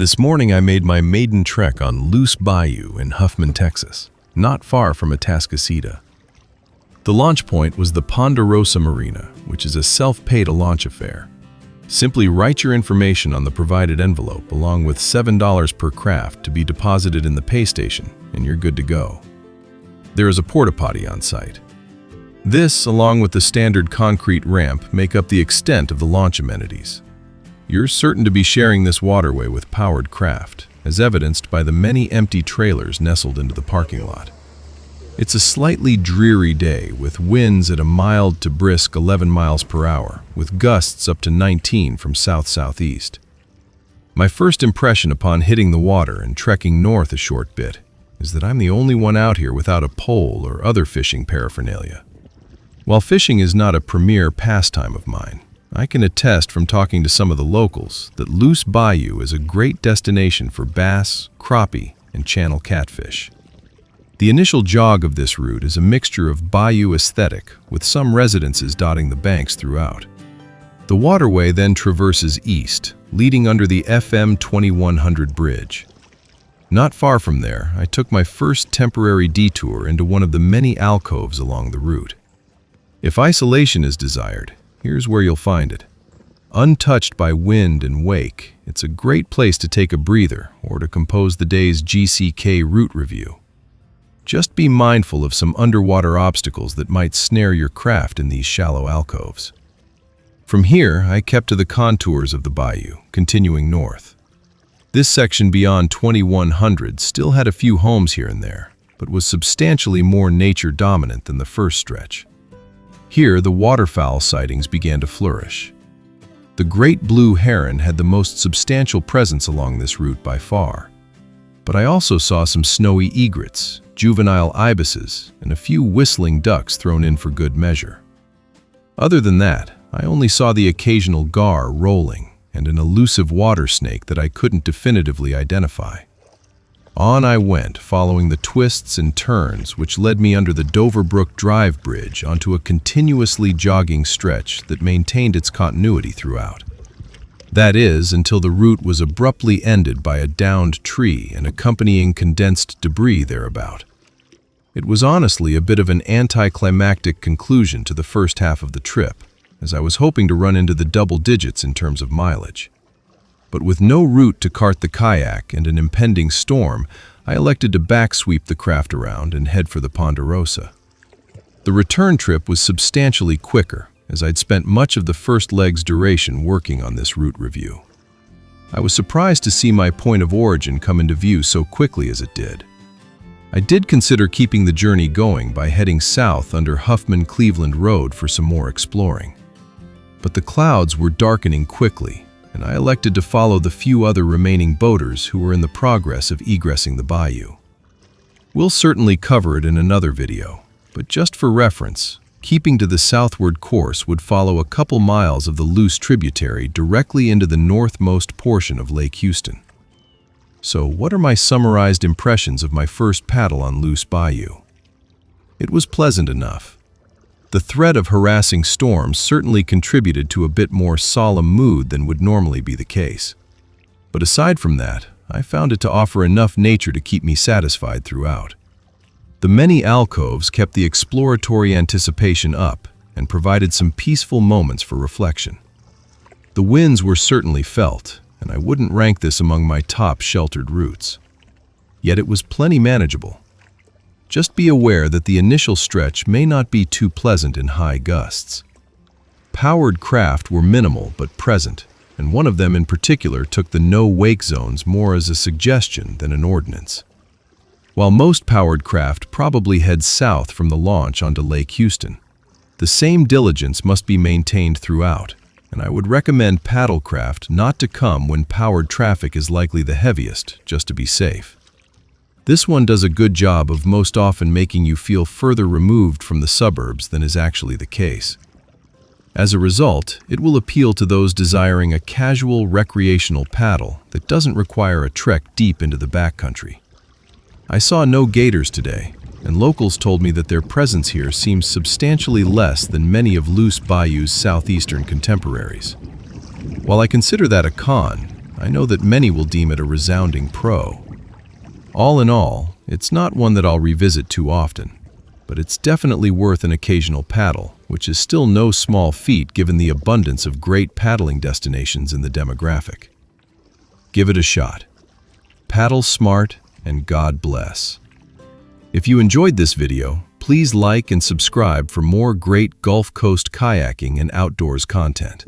This morning I made my maiden trek on Luce Bayou in Huffman, Texas, not far from Atascocita. The launch point was the Ponderosa Marina, which is a self-pay-to-launch affair. Simply write your information on the provided envelope along with $7 per craft to be deposited in the pay station, and you're good to go. There is a porta-potty on site. This, along with the standard concrete ramp, make up the extent of the launch amenities. You're certain to be sharing this waterway with powered craft, as evidenced by the many empty trailers nestled into the parking lot. It's a slightly dreary day with winds at a mild to brisk 11 miles per hour, with gusts up to 19 from south-southeast. My first impression upon hitting the water and trekking north a short bit is that I'm the only one out here without a pole or other fishing paraphernalia. While fishing is not a premier pastime of mine, I can attest from talking to some of the locals that Luce Bayou is a great destination for bass, crappie, and channel catfish. The initial jog of this route is a mixture of bayou aesthetic with some residences dotting the banks throughout. The waterway then traverses east, leading under the FM 2100 bridge. Not far from there, I took my first temporary detour into one of the many alcoves along the route. If isolation is desired, here's where you'll find it. Untouched by wind and wake, it's a great place to take a breather or to compose the day's GCK route review. Just be mindful of some underwater obstacles that might snare your craft in these shallow alcoves. From here, I kept to the contours of the bayou, continuing north. This section beyond 2100 still had a few homes here and there, but was substantially more nature-dominant than the first stretch. Here, the waterfowl sightings began to flourish. The great blue heron had the most substantial presence along this route by far. But I also saw some snowy egrets, juvenile ibises, and a few whistling ducks thrown in for good measure. Other than that, I only saw the occasional gar rolling and an elusive water snake that I couldn't definitively identify. On I went, following the twists and turns which led me under the Doverbrook Drive Bridge onto a continuously jogging stretch that maintained its continuity throughout. That is, until the route was abruptly ended by a downed tree and accompanying condensed debris thereabout. It was honestly a bit of an anticlimactic conclusion to the first half of the trip, as I was hoping to run into the double digits in terms of mileage. But with no route to cart the kayak and an impending storm, I elected to backsweep the craft around and head for the Ponderosa. The return trip was substantially quicker, as I'd spent much of the first leg's duration working on this route review. I was surprised to see my point of origin come into view so quickly as it did. I did consider keeping the journey going by heading south under Huffman-Cleveland Road for some more exploring. But the clouds were darkening quickly, and I elected to follow the few other remaining boaters who were in the progress of egressing the bayou. We'll certainly cover it in another video, but just for reference, keeping to the southward course would follow a couple miles of the Luce tributary directly into the northmost portion of Lake Houston. So what are my summarized impressions of my first paddle on Luce Bayou? It was pleasant enough. The threat of harassing storms certainly contributed to a bit more solemn mood than would normally be the case. But aside from that, I found it to offer enough nature to keep me satisfied throughout. The many alcoves kept the exploratory anticipation up and provided some peaceful moments for reflection. The winds were certainly felt, and I wouldn't rank this among my top sheltered routes. Yet it was plenty manageable. Just be aware that the initial stretch may not be too pleasant in high gusts. Powered craft were minimal but present, and one of them in particular took the no-wake zones more as a suggestion than an ordinance. While most powered craft probably head south from the launch onto Lake Houston, the same diligence must be maintained throughout, and I would recommend paddle craft not to come when powered traffic is likely the heaviest, just to be safe. This one does a good job of most often making you feel further removed from the suburbs than is actually the case. As a result, it will appeal to those desiring a casual recreational paddle that doesn't require a trek deep into the backcountry. I saw no gators today, and locals told me that their presence here seems substantially less than many of Luce Bayou's southeastern contemporaries. While I consider that a con, I know that many will deem it a resounding pro. All in all, it's not one that I'll revisit too often, but it's definitely worth an occasional paddle, which is still no small feat given the abundance of great paddling destinations in the demographic. Give it a shot. Paddle smart, and God bless. If you enjoyed this video, please like and subscribe for more great Gulf Coast kayaking and outdoors content.